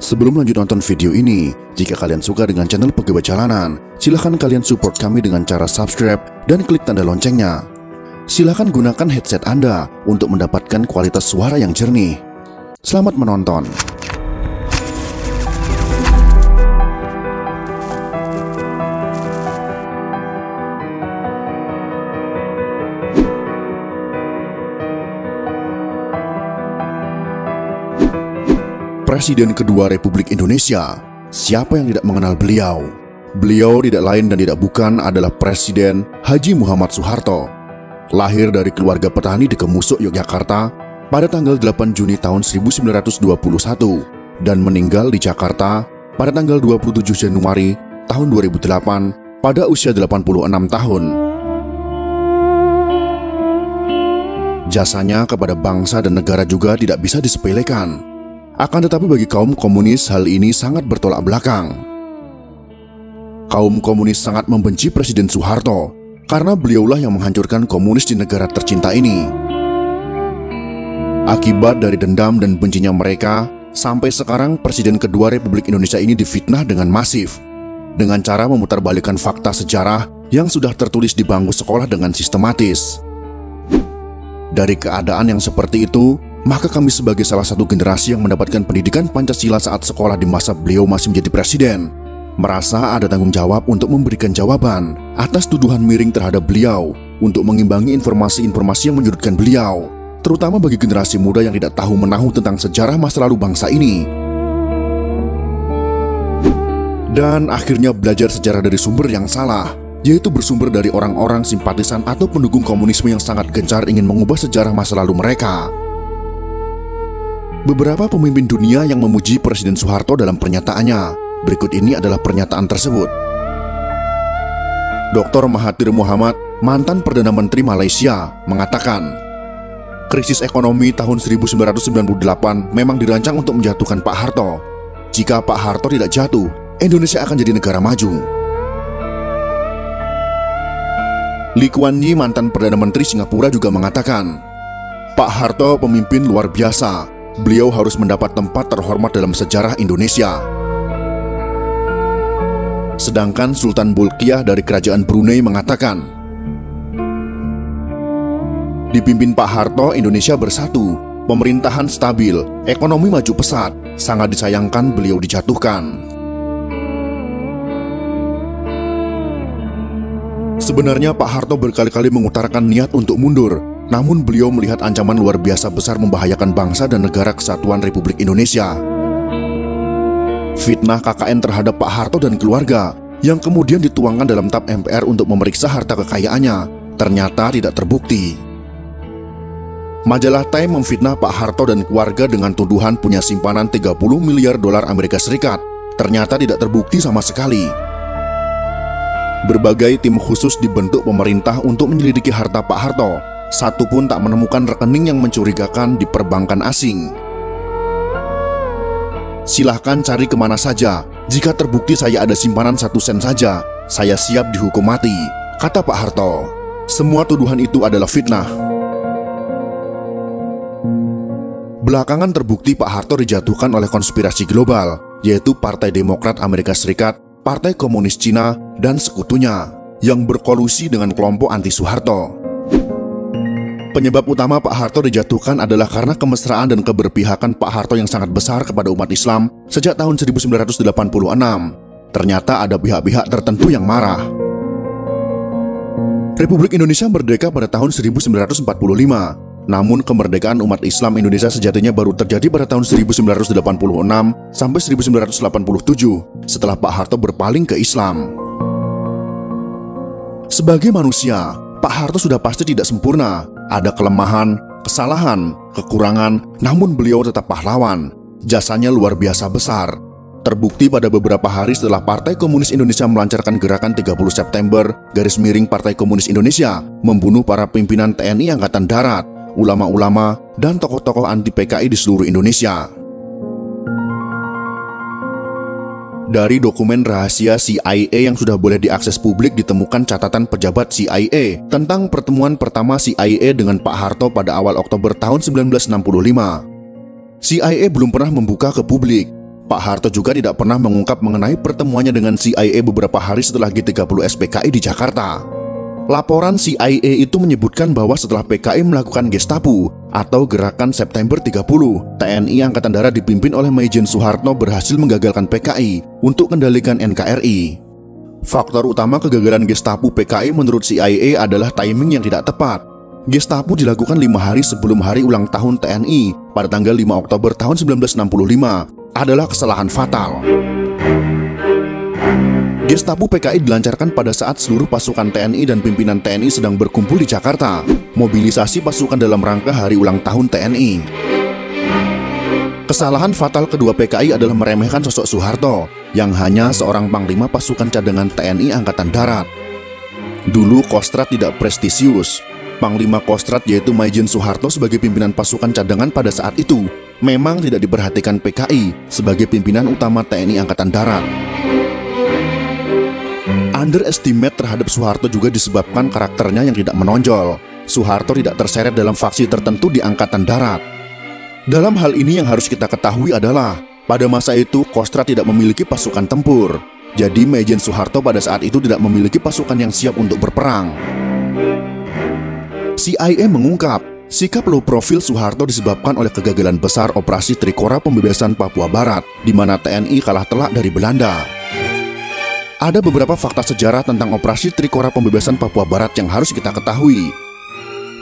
Sebelum lanjut nonton video ini, jika kalian suka dengan channel Pegawai Jalanan, silahkan kalian support kami dengan cara subscribe dan klik tanda loncengnya. Silahkan gunakan headset Anda untuk mendapatkan kualitas suara yang jernih. Selamat menonton. Presiden kedua Republik Indonesia, siapa yang tidak mengenal beliau? Beliau tidak lain dan tidak bukan adalah Presiden Haji Muhammad Soeharto. Lahir dari keluarga petani di Kemusuk, Yogyakarta pada tanggal 8 Juni tahun 1921 dan meninggal di Jakarta pada tanggal 27 Januari tahun 2008 pada usia 86 tahun. Jasanya kepada bangsa dan negara juga tidak bisa disepelekan. Akan tetapi bagi kaum komunis hal ini sangat bertolak belakang. Kaum komunis sangat membenci Presiden Soeharto karena beliaulah yang menghancurkan komunis di negara tercinta ini. Akibat dari dendam dan bencinya mereka, sampai sekarang Presiden kedua Republik Indonesia ini difitnah dengan masif, dengan cara memutarbalikkan fakta sejarah yang sudah tertulis di bangku sekolah dengan sistematis. Dari keadaan yang seperti itu, maka kami sebagai salah satu generasi yang mendapatkan pendidikan Pancasila saat sekolah di masa beliau masih menjadi presiden, merasa ada tanggung jawab untuk memberikan jawaban atas tuduhan miring terhadap beliau untuk mengimbangi informasi-informasi yang menyudutkan beliau, terutama bagi generasi muda yang tidak tahu menahu tentang sejarah masa lalu bangsa ini. Dan akhirnya belajar sejarah dari sumber yang salah, yaitu bersumber dari orang-orang simpatisan atau pendukung komunisme yang sangat gencar ingin mengubah sejarah masa lalu mereka. Beberapa pemimpin dunia yang memuji Presiden Soeharto dalam pernyataannya. Berikut ini adalah pernyataan tersebut. Dr. Mahathir Mohamad, mantan Perdana Menteri Malaysia, mengatakan, krisis ekonomi tahun 1998 memang dirancang untuk menjatuhkan Pak Harto. Jika Pak Harto tidak jatuh, Indonesia akan jadi negara maju. Lee Kuan Yew, mantan Perdana Menteri Singapura, juga mengatakan, Pak Harto pemimpin luar biasa. Beliau harus mendapat tempat terhormat dalam sejarah Indonesia. Sedangkan Sultan Bolkiah dari Kerajaan Brunei mengatakan, dipimpin Pak Harto, Indonesia bersatu, pemerintahan stabil, ekonomi maju pesat, sangat disayangkan beliau dijatuhkan. Sebenarnya Pak Harto berkali-kali mengutarakan niat untuk mundur, namun beliau melihat ancaman luar biasa besar membahayakan bangsa dan negara kesatuan Republik Indonesia. Fitnah KKN terhadap Pak Harto dan keluarga yang kemudian dituangkan dalam TAP MPR untuk memeriksa harta kekayaannya ternyata tidak terbukti. Majalah Time memfitnah Pak Harto dan keluarga dengan tuduhan punya simpanan 30 miliar dolar Amerika Serikat. Ternyata tidak terbukti sama sekali. Berbagai tim khusus dibentuk pemerintah untuk menyelidiki harta Pak Harto. Satu pun tak menemukan rekening yang mencurigakan di perbankan asing. Silahkan cari kemana saja. Jika terbukti saya ada simpanan 1 sen saja, saya siap dihukum mati, kata Pak Harto. Semua tuduhan itu adalah fitnah. Belakangan terbukti Pak Harto dijatuhkan oleh konspirasi global, yaitu Partai Demokrat Amerika Serikat, Partai Komunis Cina, dan sekutunya, yang berkolusi dengan kelompok anti-Soeharto. Penyebab utama Pak Harto dijatuhkan adalah karena kemesraan dan keberpihakan Pak Harto yang sangat besar kepada umat Islam sejak tahun 1986. Ternyata ada pihak-pihak tertentu yang marah. Republik Indonesia merdeka pada tahun 1945. Namun kemerdekaan umat Islam Indonesia sejatinya baru terjadi pada tahun 1986 sampai 1987 setelah Pak Harto berpaling ke Islam. Sebagai manusia, Pak Harto sudah pasti tidak sempurna. Ada kelemahan, kesalahan, kekurangan, namun beliau tetap pahlawan. Jasanya luar biasa besar. Terbukti pada beberapa hari setelah Partai Komunis Indonesia melancarkan gerakan 30 September, Partai Komunis Indonesia membunuh para pimpinan TNI Angkatan Darat, ulama-ulama, dan tokoh-tokoh anti PKI di seluruh Indonesia. Dari dokumen rahasia CIA yang sudah boleh diakses publik ditemukan catatan pejabat CIA tentang pertemuan pertama CIA dengan Pak Harto pada awal Oktober tahun 1965. CIA belum pernah membuka ke publik. Pak Harto juga tidak pernah mengungkap mengenai pertemuannya dengan CIA beberapa hari setelah G30S PKI di Jakarta. Laporan CIA itu menyebutkan bahwa setelah PKI melakukan Gestapo atau Gerakan September 30, TNI Angkatan Darat dipimpin oleh Maijen Soeharto berhasil menggagalkan PKI untuk kendalikan NKRI. Faktor utama kegagalan Gestapo PKI menurut CIA adalah timing yang tidak tepat. Gestapo dilakukan 5 hari sebelum hari ulang tahun TNI pada tanggal 5 Oktober tahun 1965 adalah kesalahan fatal. Gestapo PKI dilancarkan pada saat seluruh pasukan TNI dan pimpinan TNI sedang berkumpul di Jakarta, mobilisasi pasukan dalam rangka hari ulang tahun TNI. Kesalahan fatal kedua PKI adalah meremehkan sosok Soeharto, yang hanya seorang panglima pasukan cadangan TNI Angkatan Darat. Dulu Kostrad tidak prestisius. Panglima Kostrad yaitu Maijen Soeharto sebagai pimpinan pasukan cadangan pada saat itu memang tidak diperhatikan PKI sebagai pimpinan utama TNI Angkatan Darat. Underestimate terhadap Soeharto juga disebabkan karakternya yang tidak menonjol. Soeharto tidak terseret dalam faksi tertentu di Angkatan Darat. Dalam hal ini yang harus kita ketahui adalah, pada masa itu Kostrad tidak memiliki pasukan tempur. Jadi Maijen Soeharto pada saat itu tidak memiliki pasukan yang siap untuk berperang. CIA mengungkap, sikap low profil Soeharto disebabkan oleh kegagalan besar operasi Trikora pembebasan Papua Barat, di mana TNI kalah telak dari Belanda. Ada beberapa fakta sejarah tentang operasi Trikora pembebasan Papua Barat yang harus kita ketahui.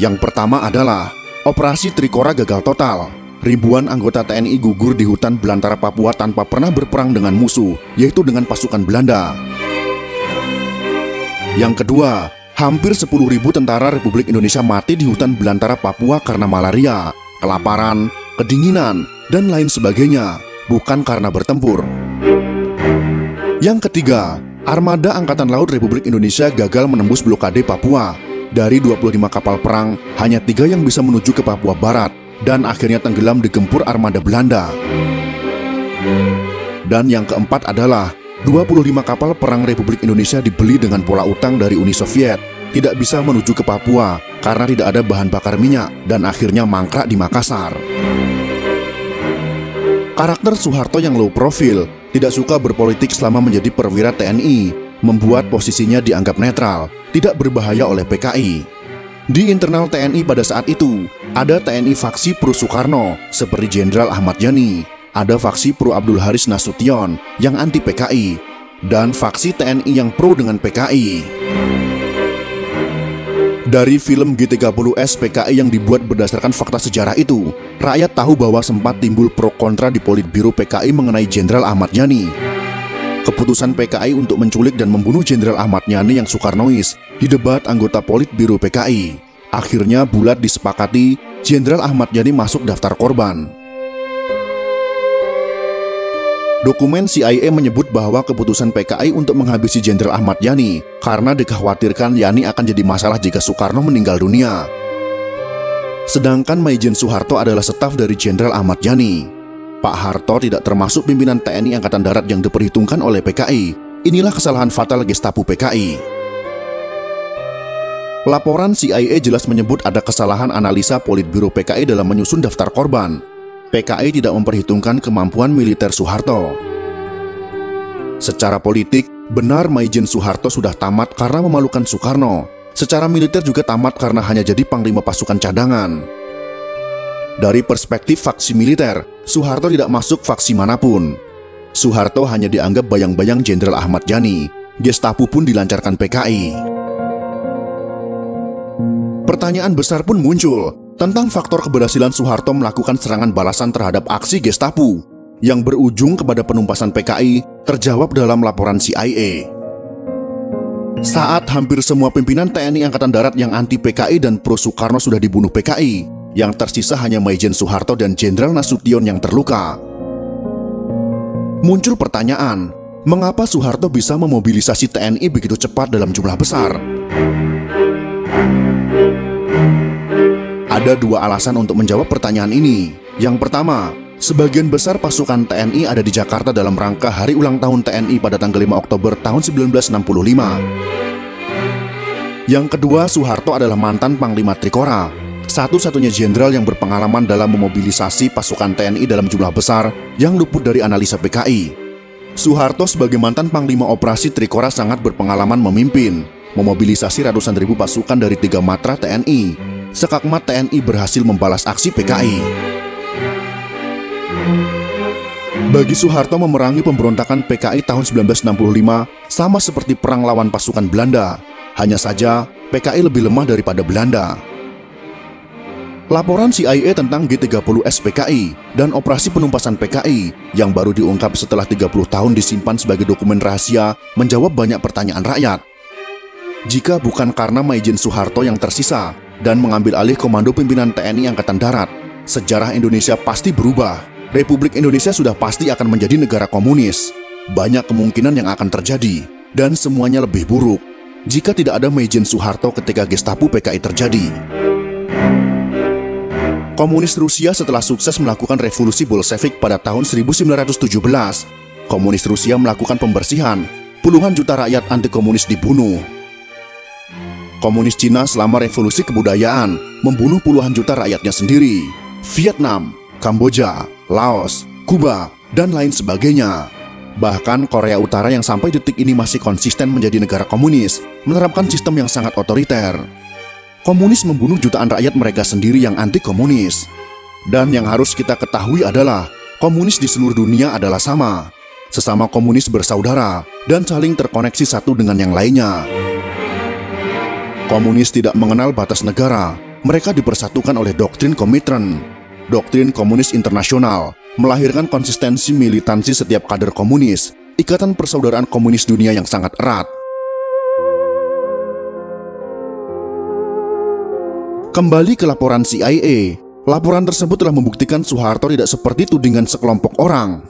Yang pertama adalah, operasi Trikora gagal total. Ribuan anggota TNI gugur di hutan belantara Papua tanpa pernah berperang dengan musuh, yaitu dengan pasukan Belanda. Yang kedua, hampir 10.000 tentara Republik Indonesia mati di hutan belantara Papua karena malaria, kelaparan, kedinginan, dan lain sebagainya, bukan karena bertempur. Yang ketiga, armada Angkatan Laut Republik Indonesia gagal menembus blokade Papua. Dari 25 kapal perang, hanya 3 yang bisa menuju ke Papua Barat, dan akhirnya tenggelam di gempur armada Belanda. Dan yang keempat adalah, 25 kapal perang Republik Indonesia dibeli dengan pola utang dari Uni Soviet, tidak bisa menuju ke Papua karena tidak ada bahan bakar minyak, dan akhirnya mangkrak di Makassar. Karakter Soeharto yang low profil, tidak suka berpolitik selama menjadi perwira TNI, membuat posisinya dianggap netral, tidak berbahaya oleh PKI. Di internal TNI pada saat itu, ada TNI faksi pro Soekarno, seperti Jenderal Ahmad Yani, ada faksi pro Abdul Haris Nasution yang anti PKI, dan faksi TNI yang pro dengan PKI. Dari film G30S PKI yang dibuat berdasarkan fakta sejarah itu, rakyat tahu bahwa sempat timbul pro kontra di Politbiro PKI mengenai Jenderal Ahmad Yani. Keputusan PKI untuk menculik dan membunuh Jenderal Ahmad Yani yang Soekarnois didebat anggota Politbiro PKI. Akhirnya bulat disepakati Jenderal Ahmad Yani masuk daftar korban. Dokumen CIA menyebut bahwa keputusan PKI untuk menghabisi Jenderal Ahmad Yani karena dikhawatirkan Yani akan jadi masalah jika Soekarno meninggal dunia. Sedangkan Maijen Soeharto adalah staf dari Jenderal Ahmad Yani. Pak Harto tidak termasuk pimpinan TNI Angkatan Darat yang diperhitungkan oleh PKI. Inilah kesalahan fatal Gestapo PKI. Laporan CIA jelas menyebut ada kesalahan analisa Politbiro PKI dalam menyusun daftar korban. PKI tidak memperhitungkan kemampuan militer Soeharto. Secara politik, benar Maijen Soeharto sudah tamat karena memalukan Soekarno. Secara militer juga tamat karena hanya jadi panglima pasukan cadangan. Dari perspektif faksi militer, Soeharto tidak masuk faksi manapun. Soeharto hanya dianggap bayang-bayang Jenderal Ahmad Yani. Gestapo pun dilancarkan PKI. Pertanyaan besar pun muncul tentang faktor keberhasilan Soeharto melakukan serangan balasan terhadap aksi Gestapo yang berujung kepada penumpasan PKI terjawab dalam laporan CIA. Saat hampir semua pimpinan TNI Angkatan Darat yang anti PKI dan pro Soekarno sudah dibunuh PKI, yang tersisa hanya Maijen Soeharto dan Jenderal Nasution yang terluka. Muncul pertanyaan, mengapa Soeharto bisa memobilisasi TNI begitu cepat dalam jumlah besar? Ada dua alasan untuk menjawab pertanyaan ini. Yang pertama, sebagian besar pasukan TNI ada di Jakarta dalam rangka hari ulang tahun TNI pada tanggal 5 Oktober tahun 1965. Yang kedua, Soeharto adalah mantan Panglima Trikora. satu-satunya jenderal yang berpengalaman dalam memobilisasi pasukan TNI dalam jumlah besar yang luput dari analisa PKI. Soeharto sebagai mantan Panglima Operasi Trikora sangat berpengalaman memimpin, memobilisasi ratusan ribu pasukan dari 3 matra TNI. Sekakmat TNI berhasil membalas aksi PKI. Bagi Soeharto, memerangi pemberontakan PKI tahun 1965 sama seperti perang lawan pasukan Belanda. Hanya saja, PKI lebih lemah daripada Belanda. Laporan CIA tentang G30S PKI dan operasi penumpasan PKI yang baru diungkap setelah 30 tahun disimpan sebagai dokumen rahasia menjawab banyak pertanyaan rakyat. Jika bukan karena Maijen Soeharto yang tersisa dan mengambil alih komando pimpinan TNI Angkatan Darat, sejarah Indonesia pasti berubah. Republik Indonesia sudah pasti akan menjadi negara komunis. Banyak kemungkinan yang akan terjadi, dan semuanya lebih buruk jika tidak ada Maijen Soeharto ketika Gestapo PKI terjadi. Komunis Rusia setelah sukses melakukan revolusi Bolshevik pada tahun 1917, komunis Rusia melakukan pembersihan, puluhan juta rakyat anti-komunis dibunuh. Komunis Cina selama revolusi kebudayaan membunuh puluhan juta rakyatnya sendiri. Vietnam, Kamboja, Laos, Kuba, dan lain sebagainya. Bahkan Korea Utara yang sampai detik ini masih konsisten menjadi negara komunis, menerapkan sistem yang sangat otoriter. Komunis membunuh jutaan rakyat mereka sendiri yang anti-komunis. Dan yang harus kita ketahui adalah, komunis di seluruh dunia adalah sama. Sesama komunis bersaudara dan saling terkoneksi satu dengan yang lainnya. Komunis tidak mengenal batas negara. Mereka dipersatukan oleh doktrin Komintern. Doktrin komunis internasional melahirkan konsistensi militansi setiap kader komunis, ikatan persaudaraan komunis dunia yang sangat erat. Kembali ke laporan CIA, laporan tersebut telah membuktikan Soeharto tidak seperti tudingan sekelompok orang.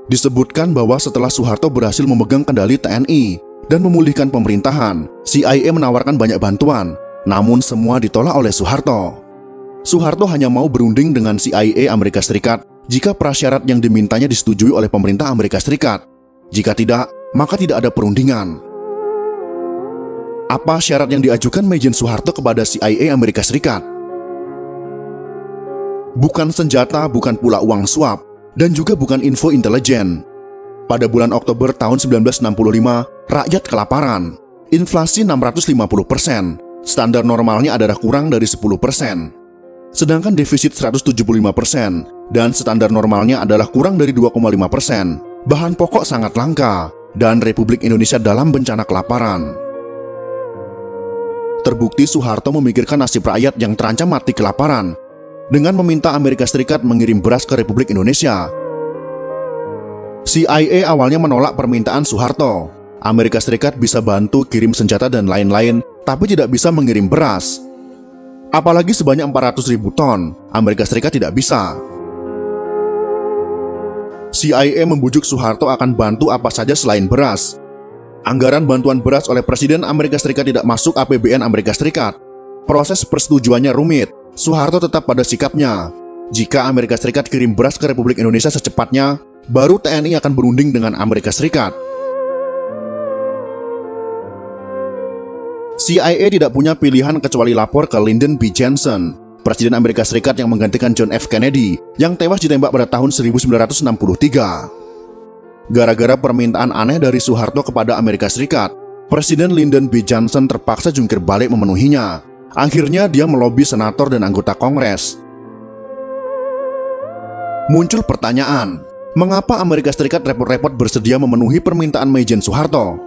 Disebutkan bahwa setelah Soeharto berhasil memegang kendali TNI dan memulihkan pemerintahan, CIA menawarkan banyak bantuan, namun semua ditolak oleh Soeharto. Soeharto hanya mau berunding dengan CIA Amerika Serikat jika prasyarat yang dimintanya disetujui oleh pemerintah Amerika Serikat. Jika tidak, maka tidak ada perundingan. Apa syarat yang diajukan Maijen Soeharto kepada CIA Amerika Serikat? Bukan senjata, bukan pula uang suap, dan juga bukan info intelijen. Pada bulan Oktober tahun 1965, rakyat kelaparan. Inflasi 650%, standar normalnya adalah kurang dari 10%. Sedangkan defisit 175%, dan standar normalnya adalah kurang dari 2,5%. Bahan pokok sangat langka, dan Republik Indonesia dalam bencana kelaparan. Terbukti Soeharto memikirkan nasib rakyat yang terancam mati kelaparan dengan meminta Amerika Serikat mengirim beras ke Republik Indonesia. CIA awalnya menolak permintaan Soeharto. Amerika Serikat bisa bantu kirim senjata dan lain-lain, tapi tidak bisa mengirim beras. Apalagi sebanyak 400.000 ton, Amerika Serikat tidak bisa. CIA membujuk Soeharto akan bantu apa saja selain beras. Anggaran bantuan beras oleh Presiden Amerika Serikat tidak masuk APBN Amerika Serikat. Proses persetujuannya rumit. Soeharto tetap pada sikapnya. Jika Amerika Serikat kirim beras ke Republik Indonesia secepatnya, baru TNI akan berunding dengan Amerika Serikat. CIA tidak punya pilihan kecuali lapor ke Lyndon B. Johnson, Presiden Amerika Serikat yang menggantikan John F. Kennedy, yang tewas ditembak pada tahun 1963. Gara-gara permintaan aneh dari Soeharto kepada Amerika Serikat, Presiden Lyndon B. Johnson terpaksa jungkir balik memenuhinya. Akhirnya dia melobi senator dan anggota Kongres. Muncul pertanyaan, mengapa Amerika Serikat repot-repot bersedia memenuhi permintaan Maijen Soeharto?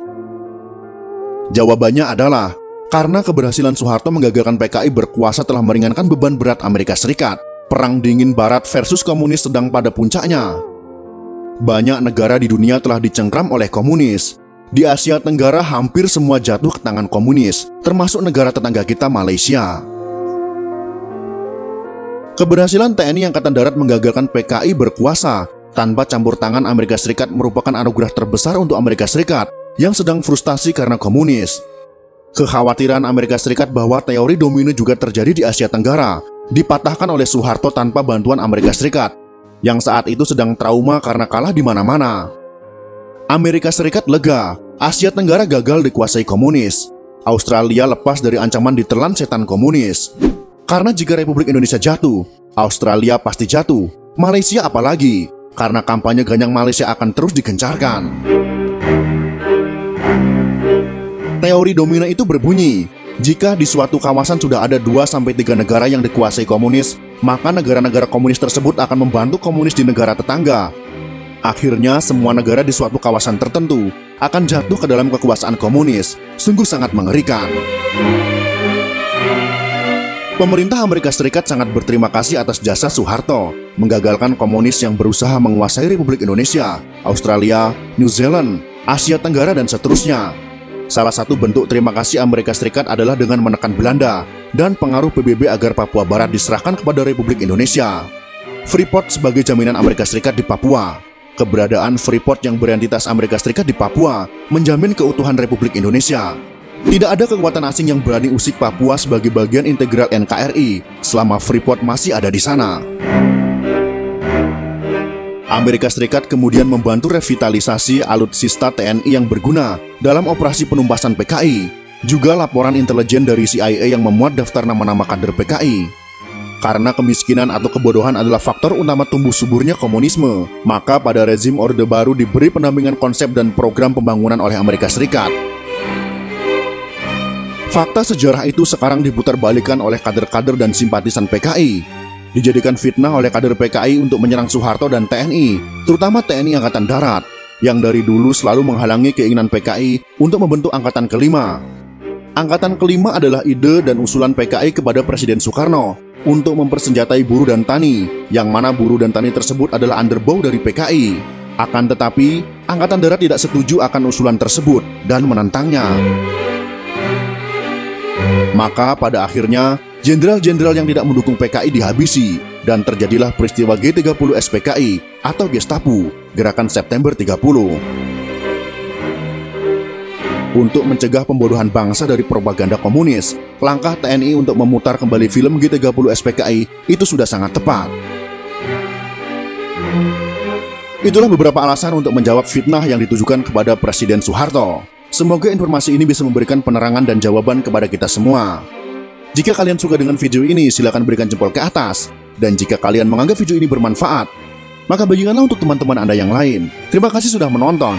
Jawabannya adalah, karena keberhasilan Soeharto menggagalkan PKI berkuasa telah meringankan beban berat Amerika Serikat. Perang dingin Barat versus komunis sedang pada puncaknya. Banyak negara di dunia telah dicengkram oleh komunis. Di Asia Tenggara hampir semua jatuh ke tangan komunis, termasuk negara tetangga kita Malaysia. Keberhasilan TNI Angkatan Darat menggagalkan PKI berkuasa tanpa campur tangan Amerika Serikat merupakan anugerah terbesar untuk Amerika Serikat yang sedang frustasi karena komunis. Kekhawatiran Amerika Serikat bahwa teori domino juga terjadi di Asia Tenggara dipatahkan oleh Soeharto tanpa bantuan Amerika Serikat, yang saat itu sedang trauma karena kalah di mana-mana. Amerika Serikat lega, Asia Tenggara gagal dikuasai komunis. Australia lepas dari ancaman ditelan setan komunis. Karena jika Republik Indonesia jatuh, Australia pasti jatuh, Malaysia apalagi, karena kampanye ganyang Malaysia akan terus digencarkan. Teori domino itu berbunyi, jika di suatu kawasan sudah ada 2-3 negara yang dikuasai komunis, maka negara-negara komunis tersebut akan membantu komunis di negara tetangga. Akhirnya semua negara di suatu kawasan tertentu akan jatuh ke dalam kekuasaan komunis. Sungguh sangat mengerikan. Pemerintah Amerika Serikat sangat berterima kasih atas jasa Soeharto menggagalkan komunis yang berusaha menguasai Republik Indonesia, Australia, New Zealand, Asia Tenggara, dan seterusnya. Salah satu bentuk terima kasih Amerika Serikat adalah dengan menekan Belanda dan pengaruh PBB agar Papua Barat diserahkan kepada Republik Indonesia. Freeport sebagai jaminan Amerika Serikat di Papua. Keberadaan Freeport yang berentitas Amerika Serikat di Papua menjamin keutuhan Republik Indonesia. Tidak ada kekuatan asing yang berani usik Papua sebagai bagian integral NKRI selama Freeport masih ada di sana. Amerika Serikat kemudian membantu revitalisasi alutsista TNI yang berguna dalam operasi penumpasan PKI, juga laporan intelijen dari CIA yang memuat daftar nama-nama kader PKI. Karena kemiskinan atau kebodohan adalah faktor utama tumbuh suburnya komunisme, maka pada rezim Orde Baru diberi pendampingan konsep dan program pembangunan oleh Amerika Serikat. Fakta sejarah itu sekarang diputarbalikkan oleh kader-kader dan simpatisan PKI. Dijadikan fitnah oleh kader PKI untuk menyerang Soeharto dan TNI, terutama TNI Angkatan Darat, yang dari dulu selalu menghalangi keinginan PKI untuk membentuk Angkatan Kelima. Angkatan Kelima adalah ide dan usulan PKI kepada Presiden Soekarno untuk mempersenjatai buruh dan tani, yang mana buruh dan tani tersebut adalah underbow dari PKI. Akan tetapi, Angkatan Darat tidak setuju akan usulan tersebut dan menentangnya. Maka pada akhirnya, jenderal-jenderal yang tidak mendukung PKI dihabisi, dan terjadilah peristiwa G30 SPKI atau Gestapo, Gerakan September 30. Untuk mencegah pembodohan bangsa dari propaganda komunis, langkah TNI untuk memutar kembali film G30 SPKI itu sudah sangat tepat. Itulah beberapa alasan untuk menjawab fitnah yang ditujukan kepada Presiden Soeharto. Semoga informasi ini bisa memberikan penerangan dan jawaban kepada kita semua. Jika kalian suka dengan video ini, silakan berikan jempol ke atas. Dan jika kalian menganggap video ini bermanfaat, maka bagikanlah untuk teman-teman Anda yang lain. Terima kasih sudah menonton.